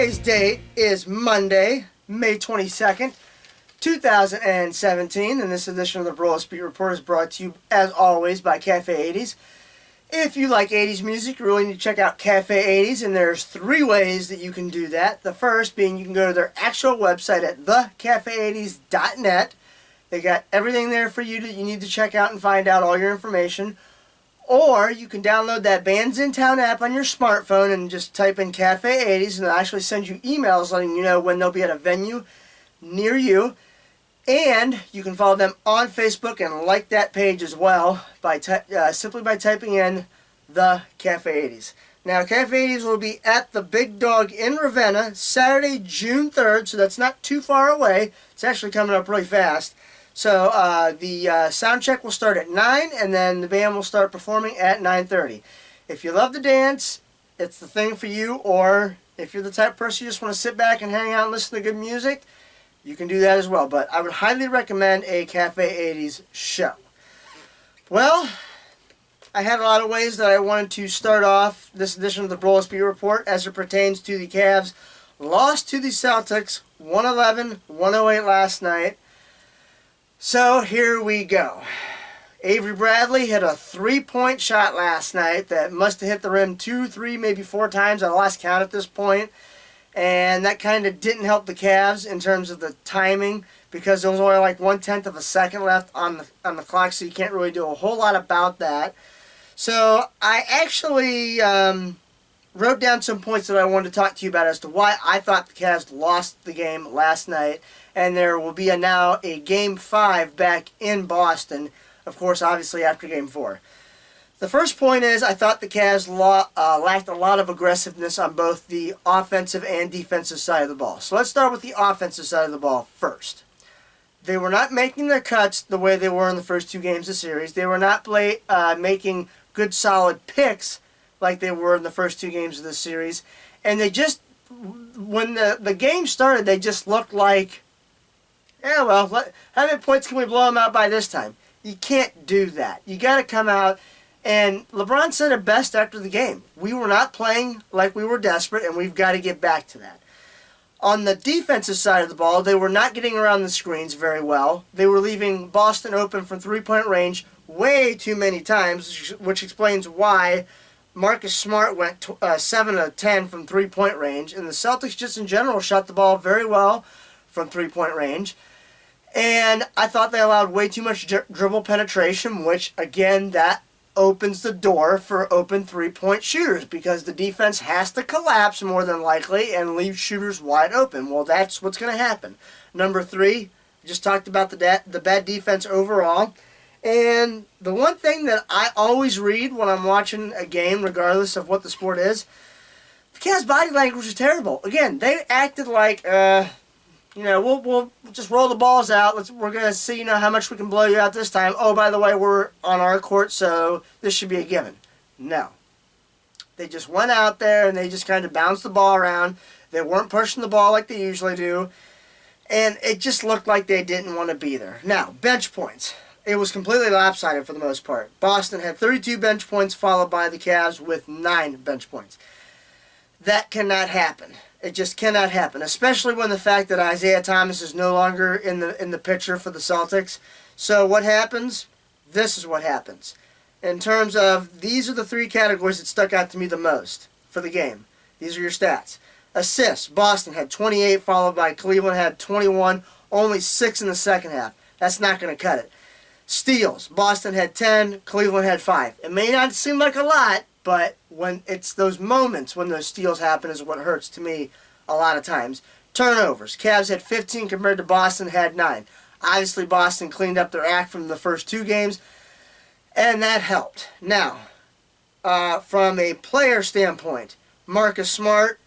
Today's date is Monday, May 22nd, 2017, and this edition of the Broulis Beat Report is brought to you, as always, by Cafe 80s. If you like 80s music, you really need to check out Cafe 80s, and there's 3 ways that you can do that. The first being you can go to their actual website at thecafe80s.net. They got everything there for you that you need to check out and find out all your information. Or you can download that Bands in Town app on your smartphone and just type in Cafe 80s, and they'll actually send you emails letting you know when they'll be at a venue near you. And you can follow them on Facebook and like that page as well by simply by typing in the Cafe 80s. Now, Cafe 80s will be at the Big Dog in Ravenna Saturday, June 3rd, so that's not too far away. It's actually coming up really fast. So the sound check will start at 9, and then the band will start performing at 9:30. If you love to dance, it's the thing for you. Or if you're the type of person you just want to sit back and hang out and listen to good music, you can do that as well. But I would highly recommend a Cafe 80s show. Well, I had a lot of ways that I wanted to start off this edition of the Broulis Beat Report as it pertains to the Cavs. Lost to the Celtics, 111-108 last night. So here we go. Avery Bradley hit a 3-point shot last night that must have hit the rim 2, 3, maybe 4 times. I lost count at this point. And that kind of didn't help the Cavs in terms of the timing because there was only like 1/10 of a second left on the clock, so you can't really do a whole lot about that. So I actually wrote down some points that I wanted to talk to you about as to why I thought the Cavs lost the game last night. And there will be now a Game 5 back in Boston, of course, obviously after Game 4. The first point is I thought the Cavs lacked a lot of aggressiveness on both the offensive and defensive side of the ball. So let's start with the offensive side of the ball first. They were not making their cuts the way they were in the first 2 games of the series. They were not making good, solid picks like they were in the first 2 games of the series. And they just, when the game started, they just looked like, yeah, well, how many points can we blow them out by this time? You can't do that. You got to come out, and LeBron said it best after the game. We were not playing like we were desperate, and we've got to get back to that. On the defensive side of the ball, they were not getting around the screens very well. They were leaving Boston open from 3-point range way too many times, which explains why Marcus Smart went 7 of 10 from 3-point range, and the Celtics just in general shot the ball very well from 3-point range. And I thought they allowed way too much dribble penetration, which, again, that opens the door for open 3-point shooters because the defense has to collapse more than likely and leave shooters wide open. Well, that's what's going to happen. Number 3, I just talked about the bad defense overall. And the one thing that I always read when I'm watching a game, regardless of what the sport is, the Cavs' body language is terrible. Again, they acted like, we'll just roll the balls out. We're going to see, how much we can blow you out this time. Oh, by the way, we're on our court, so this should be a given. No. They just went out there and they just kind of bounced the ball around. They weren't pushing the ball like they usually do. And it just looked like they didn't want to be there. Now, bench points. It was completely lopsided for the most part. Boston had 32 bench points, followed by the Cavs with 9 bench points. That cannot happen. It just cannot happen, especially when the fact that Isaiah Thomas is no longer in the picture for the Celtics. So what happens? This is what happens. In terms of, these are the 3 categories that stuck out to me the most for the game. These are your stats. Assists, Boston had 28, followed by Cleveland had 21, only 6 in the second half. That's not going to cut it. Steals, Boston had 10, Cleveland had 5. It may not seem like a lot, but when it's those moments when those steals happen is what hurts to me a lot of times. Turnovers. Cavs had 15 compared to Boston had 9. Obviously, Boston cleaned up their act from the first 2 games, and that helped. Now, from a player standpoint, Marcus Smart,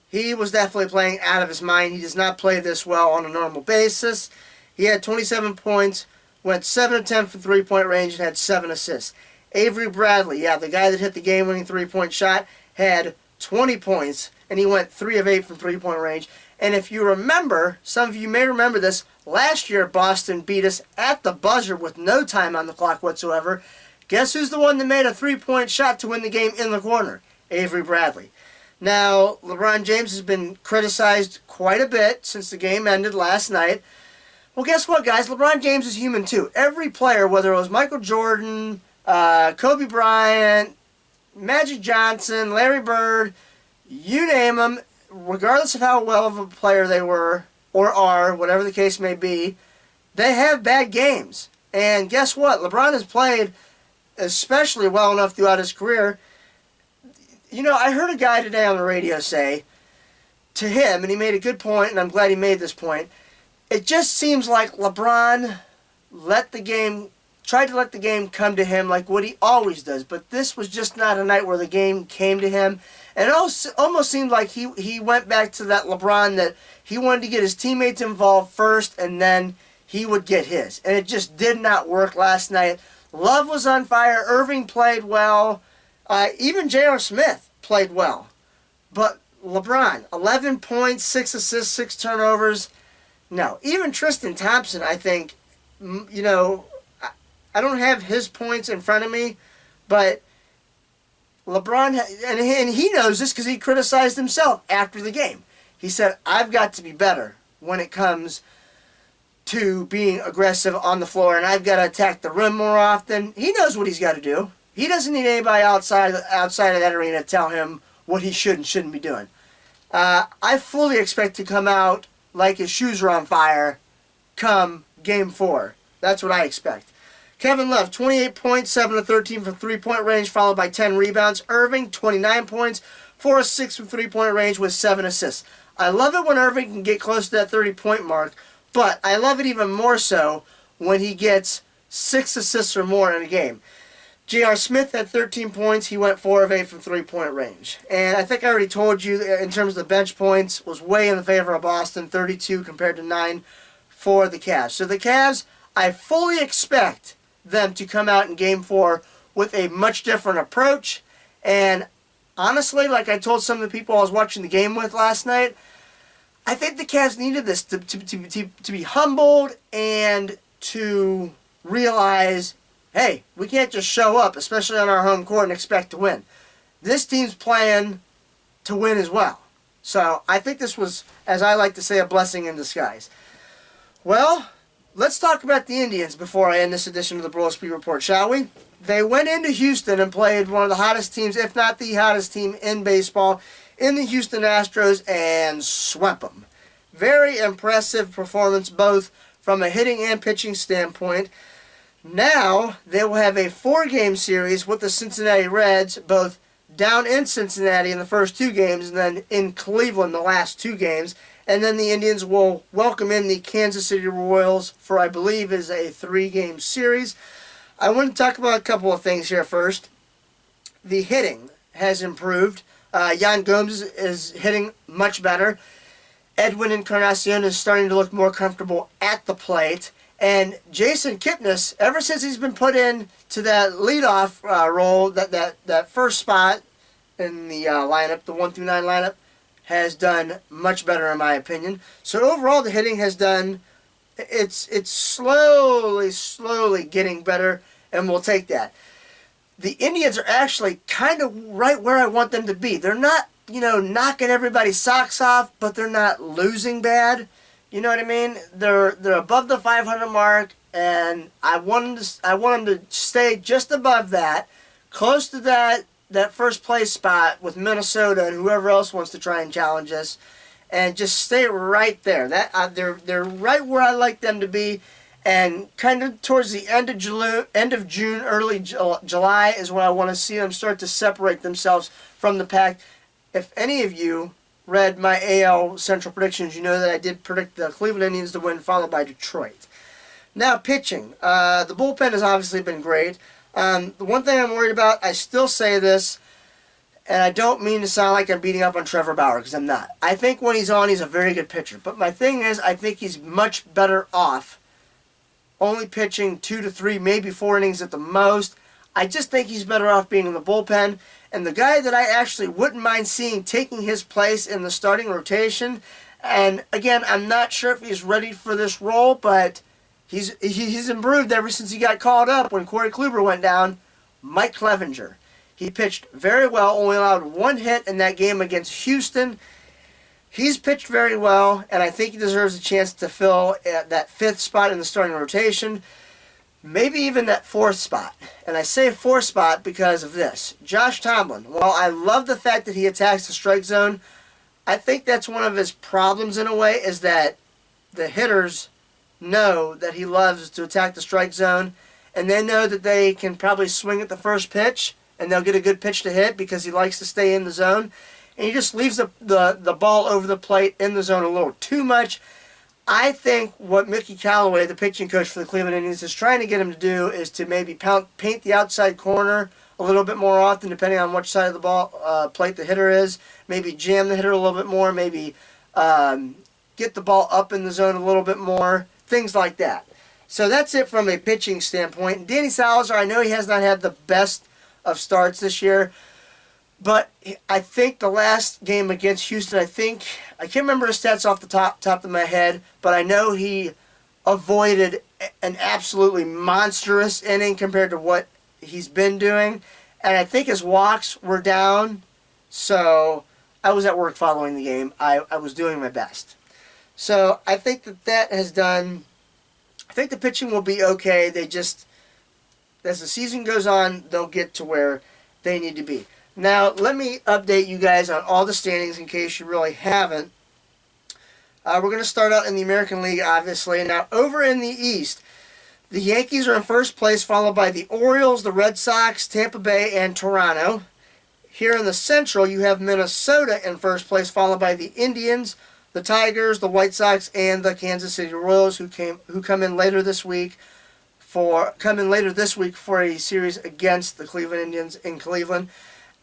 he was definitely playing out of his mind. He does not play this well on a normal basis. He had 27 points, went 7 of 10 from 3-point range, and had 7 assists. Avery Bradley, the guy that hit the game-winning 3-point shot, had 20 points, and he went 3 of 8 from 3-point range. And if you remember, some of you may remember this, last year Boston beat us at the buzzer with no time on the clock whatsoever. Guess who's the one that made a 3-point shot to win the game in the corner? Avery Bradley. Now, LeBron James has been criticized quite a bit since the game ended last night. Well, guess what, guys? LeBron James is human, too. Every player, whether it was Michael Jordan, Kobe Bryant, Magic Johnson, Larry Bird, you name them, regardless of how well of a player they were or are, whatever the case may be, they have bad games. And guess what? LeBron has played especially well enough throughout his career. You know, I heard a guy today on the radio say to him, and he made a good point, and I'm glad he made this point, it just seems like LeBron tried to let the game come to him like what he always does, but this was just not a night where the game came to him. And it almost seemed like he went back to that LeBron that he wanted to get his teammates involved first, and then he would get his. And it just did not work last night. Love was on fire. Irving played well. Even J.R. Smith played well. But LeBron, 11 points, 6 assists, 6 turnovers. No. Even Tristan Thompson, I think, you know, I don't have his points in front of me, but LeBron, and he knows this because he criticized himself after the game. He said, I've got to be better when it comes to being aggressive on the floor, and I've got to attack the rim more often. He knows what he's got to do. He doesn't need anybody outside of that arena to tell him what he should and shouldn't be doing. I fully expect to come out like his shoes are on fire come Game 4. That's what I expect. Kevin Love, 28 points, 7 of 13 from three-point range, followed by 10 rebounds. Irving, 29 points, 4 of 6 from three-point range with 7 assists. I love it when Irving can get close to that 30-point mark, but I love it even more so when he gets 6 assists or more in a game. J.R. Smith had 13 points. He went 4 of 8 from three-point range. And I think I already told you, in terms of the bench points, was way in the favor of Boston, 32 compared to 9 for the Cavs. So the Cavs, I fully expect them to come out in Game 4 with a much different approach. And honestly, like I told some of the people I was watching the game with last night, I think the Cavs needed this to be humbled and to realize, hey, we can't just show up, especially on our home court, and expect to win. This team's playing to win as well. So I think this was, as I like to say, a blessing in disguise. Well, let's talk about the Indians before I end this edition of the Broulis Speed Report, shall we? They went into Houston and played one of the hottest teams, if not the hottest team in baseball, in the Houston Astros, and swept them. Very impressive performance, both from a hitting and pitching standpoint. Now, they will have a 4-game series with the Cincinnati Reds, both down in Cincinnati in the first 2 games, and then in Cleveland the last 2 games. And then the Indians will welcome in the Kansas City Royals for, I believe, is a 3-game series. I want to talk about a couple of things here first. The hitting has improved. Yan Gomes is hitting much better. Edwin Encarnacion is starting to look more comfortable at the plate. And Jason Kipnis, ever since he's been put in to that leadoff role, that first spot in the lineup, the 1 through 9 lineup, has done much better in my opinion. So overall, the hitting has done, it's slowly getting better, and we'll take that. The Indians are actually kind of right where I want them to be. They're not, knocking everybody's socks off, but they're not losing bad. You know what I mean? They're above the 500 mark, and I want them to stay just above that, close to that first place spot with Minnesota and whoever else wants to try and challenge us, and just stay right there. They're right where I like them to be, and kind of towards the end of June, early July is when I want to see them start to separate themselves from the pack. If any of you read my AL Central predictions, you know that I did predict the Cleveland Indians to win, followed by Detroit. Now, pitching. The bullpen has obviously been great. The one thing I'm worried about, I still say this, and I don't mean to sound like I'm beating up on Trevor Bauer, because I'm not. I think when he's on, he's a very good pitcher. But my thing is, I think he's much better off only pitching 2 to 3, maybe 4 innings at the most. I just think he's better off being in the bullpen. And the guy that I actually wouldn't mind seeing taking his place in the starting rotation, and again, I'm not sure if he's ready for this role, but he's improved ever since he got called up when Corey Kluber went down. Mike Clevenger. He pitched very well, only allowed 1 hit in that game against Houston. He's pitched very well, and I think he deserves a chance to fill that 5th spot in the starting rotation, maybe even that 4th spot. And I say 4th spot because of this. Josh Tomlin, while I love the fact that he attacks the strike zone, I think that's one of his problems in a way, is that the hitters know that he loves to attack the strike zone, and they know that they can probably swing at the first pitch, and they'll get a good pitch to hit because he likes to stay in the zone. And he just leaves the ball over the plate in the zone a little too much. I think what Mickey Callaway, the pitching coach for the Cleveland Indians, is trying to get him to do is to maybe paint the outside corner a little bit more often, depending on which side of the ball plate the hitter is. Maybe jam the hitter a little bit more. Maybe get the ball up in the zone a little bit more. Things like that. So that's it from a pitching standpoint. And Danny Salazar, I know he has not had the best of starts this year, but I think the last game against Houston, I can't remember his stats off the top of my head, but I know he avoided an absolutely monstrous inning compared to what he's been doing. And I think his walks were down, so I was at work following the game. I was doing my best. So I think that has done, I think the pitching will be okay. They just, as the season goes on, they'll get to where they need to be. Now, let me update you guys on all the standings in case you really haven't. We're going to start out in the American League, obviously. Now, over in the East, the Yankees are in first place, followed by the Orioles, the Red Sox, Tampa Bay, and Toronto. Here in the Central, you have Minnesota in first place, followed by the Indians, the Tigers, the White Sox, and the Kansas City Royals, who come in later this week for a series against the Cleveland Indians in Cleveland.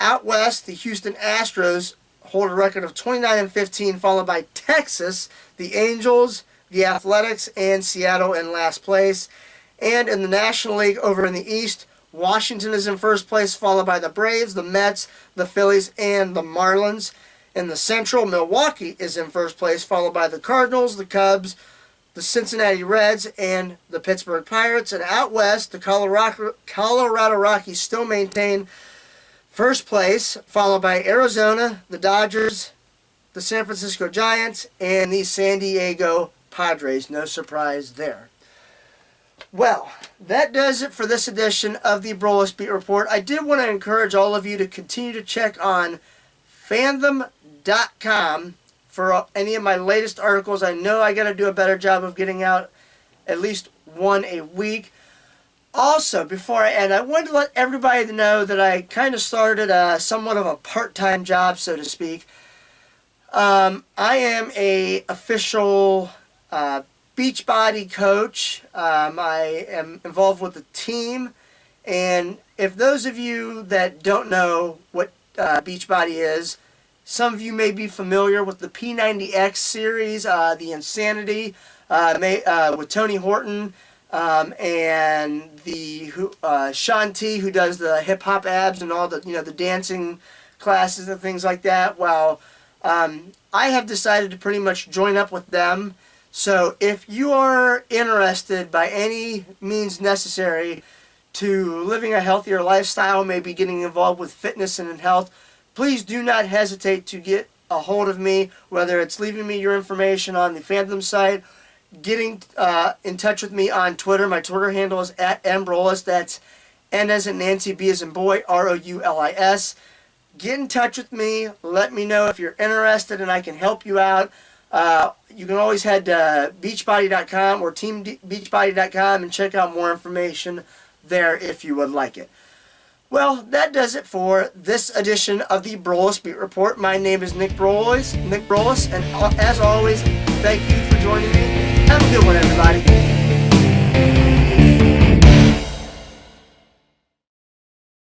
Out west, the Houston Astros hold a record of 29-15, followed by Texas, the Angels, the Athletics, and Seattle in last place. And in the National League over in the East, Washington is in first place, followed by the Braves, the Mets, the Phillies, and the Marlins. In the Central, Milwaukee is in first place, followed by the Cardinals, the Cubs, the Cincinnati Reds, and the Pittsburgh Pirates. And out west, the Colorado Rockies still maintain first place, followed by Arizona, the Dodgers, the San Francisco Giants, and the San Diego Padres. No surprise there. Well, that does it for this edition of the Broulis Beat Report. I did want to encourage all of you to continue to check on fandom.com for any of my latest articles. I know I got to do a better job of getting out at least one a week. Also, before I end, I wanted to let everybody know that I kind of started somewhat of a part-time job, so to speak. I am a official Beachbody coach. I am involved with the team, and if those of you that don't know what Beachbody is, some of you may be familiar with the P90X series, the Insanity, with Tony Horton. And the Sean T, who does the hip hop abs and all the the dancing classes and things like that. Well, I have decided to pretty much join up with them. So if you are interested by any means necessary to living a healthier lifestyle, maybe getting involved with fitness and in health, please do not hesitate to get a hold of me, whether it's leaving me your information on the fandom site, getting in touch with me on Twitter. My Twitter handle is @mbroulis. That's N as in Nancy, B as in boy, ROULIS. Get in touch with me. Let me know if you're interested and I can help you out. You can always head to beachbody.com or teambeachbody.com and check out more information there if you would like it. Well, that does it for this edition of the Broulis Beat Report. My name is Nick Broulis, and as always, thank you for joining me. Have a good one, everybody.